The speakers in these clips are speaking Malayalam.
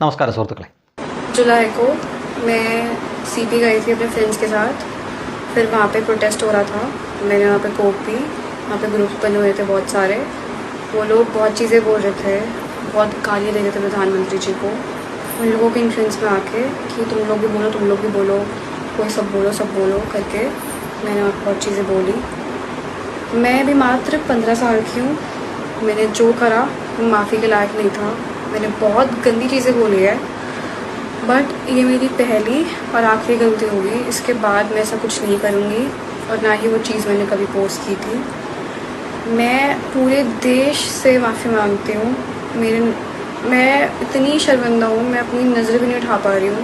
നമസ്കാരം സുഹൃത്തുക്കളെ. जुलाई को मैं सीपी गई थी अपने फ्रेंड्स के साथ. फिर वहाँ पे प्रोटेस्ट हो रहा था. मैंने वहाँ पे कोक पी. वहाँ पे ग्रुप्स बने हुए थे बहुत सारे. वो लोग बहुत चीज़ें बोल रहे थे, बहुत गालियाँ दे रहे थे प्रधानमंत्री जी को. उन लोगों के इन्फ्लुएंस में आके कि तुम लोग भी बोलो, कोई सब बोलो करके मैंने वहाँ बहुत चीज़ें बोली. मैं भी मात्र 15 साल की हूँ. मैंने जो करा वो माफ़ी के लायक नहीं था. मैंने बहुत गंदी चीज़ें बोली है, बट ये मेरी पहली और आखिरी गलती होगी. इसके बाद मैं ऐसा कुछ नहीं करूँगी और ना ही वो चीज़ मैंने कभी पोस्ट की थी. मैं पूरे देश से माफ़ी मांगती हूँ. मैं इतनी शर्मिंदा हूँ, मैं अपनी नज़र भी नहीं उठा पा रही हूँ.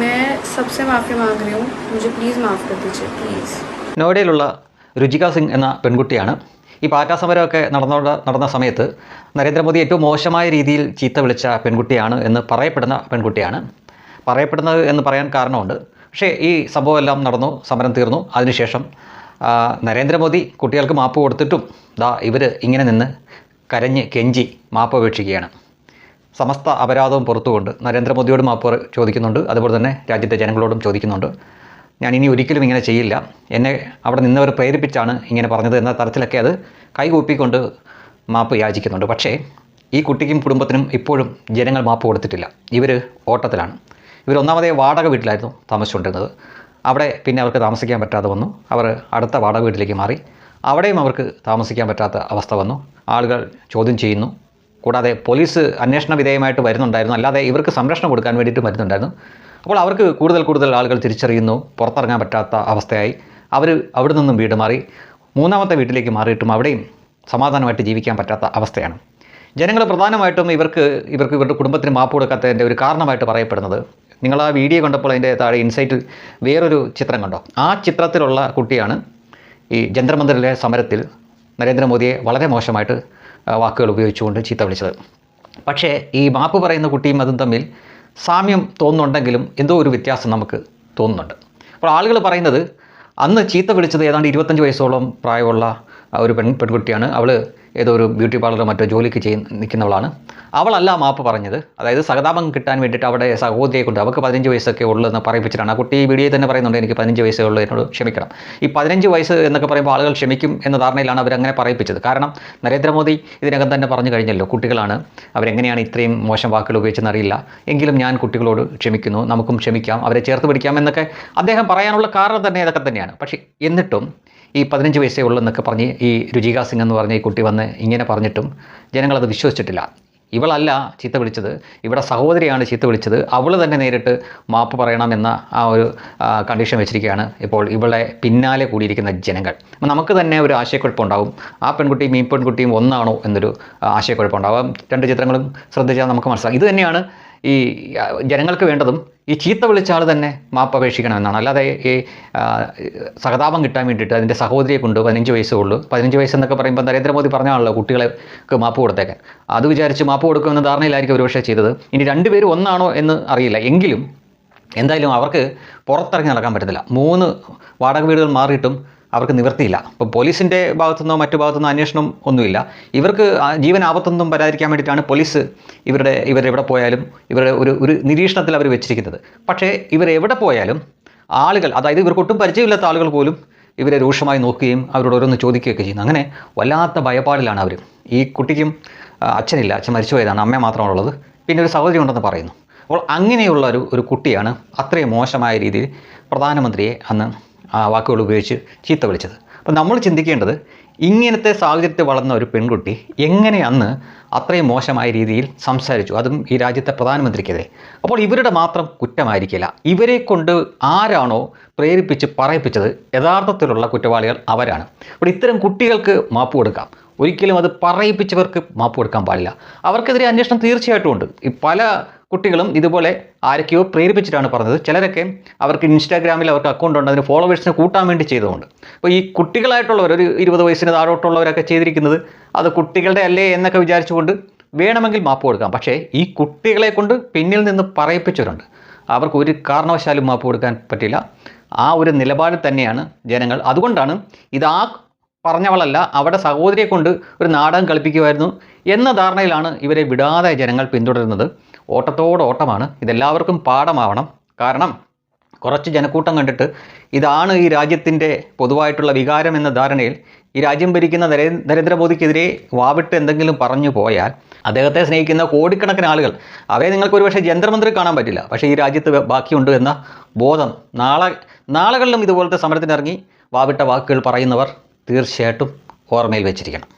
मैं सबसे माफ़ी मांग रही हूँ, मुझे प्लीज़ माफ़ कर दीजिए प्लीज़. നോയിഡയിലുള്ള രുചിക സിംഗ് എന്ന പെൺകുട്ടിയാണ്. ഈ പാറ്റ സമരമൊക്കെ നടന്ന സമയത്ത് നരേന്ദ്രമോദി ഏറ്റവും മോശമായ രീതിയിൽ ചീത്ത വിളിച്ച പെൺകുട്ടിയാണ് എന്ന് പറയപ്പെടുന്ന പെൺകുട്ടിയാണ്. പറയപ്പെടുന്നത് എന്ന് പറയാൻ കാരണമുണ്ട്. പക്ഷേ ഈ സംഭവമെല്ലാം നടന്നു, സമരം തീർന്നു. അതിനുശേഷം നരേന്ദ്രമോദി കുട്ടികൾക്ക് മാപ്പ് കൊടുത്തിട്ടും ഇവർ ഇങ്ങനെ നിന്ന് കരഞ്ഞ് കെഞ്ചി മാപ്പ് അപേക്ഷിക്കുകയാണ്. സമസ്ത അപരാധവും പുറത്തുകൊണ്ട് നരേന്ദ്രമോദിയോട് മാപ്പ് ചോദിക്കുന്നുണ്ട്. അതുപോലെ തന്നെ രാജ്യത്തെ ജനങ്ങളോടും ചോദിക്കുന്നുണ്ട്. ഞാൻ ഇനി ഒരിക്കലും ഇങ്ങനെ ചെയ്യില്ല, എന്നെ അവിടെ നിന്നവർ പ്രേരിപ്പിച്ചാണ് ഇങ്ങനെ പറഞ്ഞത് എന്ന തരത്തിലൊക്കെ അത് കൈകൂപ്പിക്കൊണ്ട് മാപ്പ് യാചിക്കുന്നുണ്ട്. പക്ഷേ ഈ കുട്ടിക്കും കുടുംബത്തിനും ഇപ്പോഴും ജനങ്ങൾ മാപ്പ് കൊടുത്തിട്ടില്ല. ഇവർ ഓട്ടത്തിലാണ്. ഇവർ ഒന്നാമതേ വാടക വീട്ടിലായിരുന്നു താമസിച്ചുകൊണ്ടിരുന്നത്. അവിടെ പിന്നെ അവർക്ക് താമസിക്കാൻ പറ്റാതെ വന്നു. അവർ അടുത്ത വാടക വീട്ടിലേക്ക് മാറി. അവിടെയും അവർക്ക് താമസിക്കാൻ പറ്റാത്ത അവസ്ഥ വന്നു. ആളുകൾ ചോദ്യം ചെയ്യുന്നു. കൂടാതെ പോലീസ് അന്വേഷണ വിധേയമായിട്ട് വരുന്നുണ്ടായിരുന്നു, അല്ലാതെ ഇവർക്ക് സംരക്ഷണം കൊടുക്കാൻ വേണ്ടിയിട്ട് വരുന്നുണ്ടായിരുന്നു. അപ്പോൾ അവർക്ക് കൂടുതൽ ആളുകൾ തിരിച്ചറിയുന്നു. പുറത്തിറങ്ങാൻ പറ്റാത്ത അവസ്ഥയായി. അവർ അവിടെ നിന്നും വീട് മാറി മൂന്നാമത്തെ വീട്ടിലേക്ക് മാറിയിട്ടും അവിടെയും സമാധാനമായിട്ട് ജീവിക്കാൻ പറ്റാത്ത അവസ്ഥയാണ്. ജനങ്ങൾ പ്രധാനമായിട്ടും ഇവരുടെ കുടുംബത്തിന് മാപ്പ് കൊടുക്കാത്തതിൻ്റെ ഒരു കാരണമായിട്ട് പറയപ്പെടുന്നത്, നിങ്ങൾ ആ വീഡിയോ കണ്ടപ്പോൾ അതിൻ്റെ താഴെ ഇൻസൈറ്റിൽ വേറൊരു ചിത്രം കണ്ടോ? ആ ചിത്രത്തിലുള്ള കുട്ടിയാണ് ഈ ജന്തർ മന്ദിറിലെ സമരത്തിൽ നരേന്ദ്രമോദിയെ വളരെ മോശമായിട്ട് വാക്കുകൾ ഉപയോഗിച്ചുകൊണ്ട് ചീത്ത വിളിച്ചത്. പക്ഷേ ഈ മാപ്പ് പറയുന്ന കുട്ടിയും അതും തമ്മിൽ സാമ്യം തോന്നുന്നുണ്ടെങ്കിലും എന്തോ ഒരു വ്യത്യാസം നമുക്ക് തോന്നുന്നുണ്ട്. അപ്പോൾ ആളുകൾ പറയുന്നത് അന്ന് ചീത്ത വിളിച്ചത് ഏതാണ്ട് 25 വയസ്സോളം പ്രായമുള്ള ഒരു പെൺകുട്ടിയാണ്. അവൾ ഏതോ ഒരു ബ്യൂട്ടി പാർലറോ മറ്റോ ജോലിക്ക് നിൽക്കുന്നവളാണ്. അവളല്ല മാപ്പ് പറഞ്ഞത്. അതായത് സഹതാപം കിട്ടാൻ വേണ്ടിയിട്ട് അവിടെ സഹോദരിയെ കൊണ്ട്, അവൾക്ക് 15 വയസ്സൊക്കെ ഉള്ളതെന്ന് പറയിപ്പിച്ചിട്ടാണ്. ആ കുട്ടി ഈ വീഡിയോയിൽ തന്നെ പറയുന്നുണ്ട്, എനിക്ക് 15 വയസ്സേ ഉള്ളൂ, എന്നോട് ക്ഷമിക്കണം. ഈ 15 വയസ്സ് എന്നൊക്കെ പറയുമ്പോൾ ആളുകൾ ക്ഷമിക്കും എന്ന ധാരണയിലാണ് അവരങ്ങനെ പറയിപ്പിച്ചത്. കാരണം നരേന്ദ്രമോദി ഇതിനകം തന്നെ പറഞ്ഞു കഴിഞ്ഞല്ലോ, കുട്ടികളാണ്, അവരെങ്ങനെയാണ് ഇത്രയും മോശം വാക്കുകൾ ഉപയോഗിച്ചെന്ന് അറിയില്ല, എങ്കിലും ഞാൻ കുട്ടികളോട് ക്ഷമിക്കുന്നു, നമുക്കും ക്ഷമിക്കാം, അവരെ ചേർത്ത് പിടിക്കാം എന്നൊക്കെ അദ്ദേഹം പറയാനുള്ള കാരണം തന്നെ ഇതൊക്കെ തന്നെയാണ്. പക്ഷേ എന്നിട്ടും ഈ 15 വയസ്സേ ഉള്ളൂ എന്നൊക്കെ പറഞ്ഞ് ഈ രുചിക സിംഗ് എന്ന് പറഞ്ഞ ഈ കുട്ടി വന്ന് ഇങ്ങനെ പറഞ്ഞിട്ടും ജനങ്ങളത് വിശ്വസിച്ചിട്ടില്ല. ഇവളല്ല ചീത്ത വിളിച്ചത്, ഇവിടെ സഹോദരിയാണ് ചീത്ത വിളിച്ചത്. അവൾ തന്നെ നേരിട്ട് മാപ്പ് പറയണമെന്ന ആ ഒരു കണ്ടീഷൻ വെച്ചിരിക്കുകയാണ് ഇപ്പോൾ ഇവളെ പിന്നാലെ കൂടിയിരിക്കുന്ന ജനങ്ങൾ. അപ്പം നമുക്ക് തന്നെ ഒരു ആശയക്കുഴപ്പമുണ്ടാകും, ആ പെൺകുട്ടിയും ഈ പെൺകുട്ടിയും ഒന്നാണോ എന്നൊരു ആശയക്കുഴപ്പമുണ്ടാകും. രണ്ട് ചിത്രങ്ങളും ശ്രദ്ധിച്ചാൽ നമുക്ക് മനസ്സിലാകും. ഇത് തന്നെയാണ് ഈ ജനങ്ങൾക്ക് വേണ്ടതും. ഈ ചീത്ത വിളിച്ച ആൾ തന്നെ മാപ്പ് അപേക്ഷിക്കണമെന്നാണ്. അല്ലാതെ ഈ സഹതാപം കിട്ടാൻ വേണ്ടിയിട്ട് അതിൻ്റെ സഹോദരിയെ കൊണ്ട് 15 വയസ്സേ ഉള്ളൂ, 15 വയസ്സെന്നൊക്കെ പറയുമ്പോൾ നരേന്ദ്രമോദി പറഞ്ഞാണല്ലോ കുട്ടികൾക്ക് മാപ്പ് കൊടുത്തേക്കാൻ. അത് വിചാരിച്ച് മാപ്പ് കൊടുക്കുമെന്ന ധാരണയിലായിരിക്കും ഒരുപക്ഷെ ചെയ്തത്. ഇനി രണ്ടുപേരും ഒന്നാണോ എന്ന് അറിയില്ല. എങ്കിലും എന്തായാലും അവർക്ക് പുറത്തിറങ്ങി നടക്കാൻ പറ്റത്തില്ല. 3 വാടക വീടുകൾ മാറിയിട്ടും അവർക്ക് നിവൃത്തിയില്ല. ഇപ്പോൾ പോലീസിൻ്റെ ഭാഗത്തുനിന്നോ മറ്റു ഭാഗത്തുനിന്നോ അന്വേഷണം ഒന്നുമില്ല. ഇവർക്ക് ജീവൻ ആപത്തൊന്നും വരാതിരിക്കാൻ വേണ്ടിയിട്ടാണ് പോലീസ് ഇവരെവിടെ പോയാലും ഇവരുടെ ഒരു നിരീക്ഷണത്തിൽ അവർ വെച്ചിരിക്കുന്നത്. പക്ഷേ ഇവരെവിടെ പോയാലും ആളുകൾ, അതായത് ഇവർക്കൊട്ടും പരിചയമില്ലാത്ത ആളുകൾ പോലും ഇവരെ രൂക്ഷമായി നോക്കുകയും അവരോട് ഓരോന്ന് ചോദിക്കുകയൊക്കെ ചെയ്യുന്നു. അങ്ങനെ വല്ലാത്ത ഭയപ്പാടിലാണ് അവർ. ഈ കുട്ടിക്കും അച്ഛനില്ല, അച്ഛൻ മരിച്ചുപോയതാണ്, അമ്മ മാത്രമാണുള്ളത്, പിന്നെ ഒരു സഹോദരി ഉണ്ടെന്ന് പറയുന്നു. അപ്പോൾ അങ്ങനെയുള്ള ഒരു കുട്ടിയാണ് അത്രയും മോശമായ രീതിയിൽ പ്രധാനമന്ത്രിയെ അന്ന് വാക്കുകൾ ഉപയോഗിച്ച് ചീത്ത വിളിച്ചത്. അപ്പോൾ നമ്മൾ ചിന്തിക്കേണ്ടത്, ഇങ്ങനത്തെ സാഹചര്യത്തിൽ വളർന്ന ഒരു പെൺകുട്ടി എങ്ങനെ അന്ന് അത്രയും മോശമായ രീതിയിൽ സംസാരിച്ചു, അതും ഈ രാജ്യത്തെ പ്രധാനമന്ത്രിക്കെതിരെ. അപ്പോൾ ഇവരുടെ മാത്രം കുറ്റമായിരിക്കില്ല. ഇവരെ കൊണ്ട് ആരാണോ പ്രേരിപ്പിച്ച് പറയിപ്പിച്ചത് യഥാർത്ഥത്തിലുള്ള കുറ്റവാളികൾ അവരാണ്. അപ്പോൾ ഇത്തരം കുട്ടികൾക്ക് മാപ്പ് കൊടുക്കാം, ഒരിക്കലും അത് പറയിപ്പിച്ചവർക്ക് മാപ്പ് കൊടുക്കാൻ പാടില്ല. അവർക്കെതിരെ അന്വേഷണം തീർച്ചയായിട്ടും ഉണ്ട്. ഈ പല കുട്ടികളും ഇതുപോലെ ആരൊക്കെയോ പ്രേരിപ്പിച്ചിട്ടാണ് പറഞ്ഞത്. ചിലരൊക്കെ അവർക്ക് ഇൻസ്റ്റാഗ്രാമിൽ അവർക്ക് അക്കൗണ്ട് ഉണ്ട്, അതിന് ഫോളോവേഴ്സിനെ കൂട്ടാൻ വേണ്ടി ചെയ്തുകൊണ്ട്. അപ്പോൾ ഈ കുട്ടികളായിട്ടുള്ളവർ, ഒരു 20 വയസ്സിന് താഴോട്ടുള്ളവരൊക്കെ ചെയ്തിരിക്കുന്നത് അത് കുട്ടികളുടെ അല്ലേ എന്നൊക്കെ വിചാരിച്ചുകൊണ്ട് വേണമെങ്കിൽ മാപ്പ് കൊടുക്കാം. പക്ഷേ ഈ കുട്ടികളെ കൊണ്ട് പിന്നിൽ നിന്ന് പറയിപ്പിച്ചവരുണ്ട്, അവർക്ക് ഒരു കാരണവശാലും മാപ്പ് കൊടുക്കാൻ പറ്റില്ല. ആ ഒരു നിലപാടിൽ തന്നെയാണ് ജനങ്ങൾ. അതുകൊണ്ടാണ് ഇതാ പറഞ്ഞവളല്ല, അവിടെ സഹോദരിയെ കൊണ്ട് ഒരു നാടകം കളിപ്പിക്കുമായിരുന്നു എന്ന ധാരണയിലാണ് ഇവരെ വിടാതെ ജനങ്ങൾ പിന്തുടരുന്നത്. ഓട്ടത്തോട് ഓട്ടമാണ്. ഇതെല്ലാവർക്കും പാഠമാവണം. കാരണം കുറച്ച് ജനക്കൂട്ടം കണ്ടിട്ട് ഇതാണ് ഈ രാജ്യത്തിൻ്റെ പൊതുവായിട്ടുള്ള വികാരം എന്ന ധാരണയിൽ ഈ രാജ്യം ഭരിക്കുന്ന നരേന്ദ്രമോദിക്കെതിരെ വാവിട്ട് എന്തെങ്കിലും പറഞ്ഞു പോയാൽ അദ്ദേഹത്തെ സ്നേഹിക്കുന്ന കോടിക്കണക്കിന് ആളുകൾ, അവരെ നിങ്ങൾക്ക് ഒരുപക്ഷെ ജന്തർമന്ത്രി കാണാൻ പറ്റില്ല, പക്ഷേ ഈ രാജ്യത്ത് ബാക്കിയുണ്ട് എന്ന ബോധം നാളുകളിലും ഇതുപോലത്തെ സമരത്തിനിറങ്ങി വാവിട്ട വാക്കുകൾ പറയുന്നവർ തീർച്ചയായിട്ടും ഓർമ്മയിൽ വെച്ചിരിക്കണം.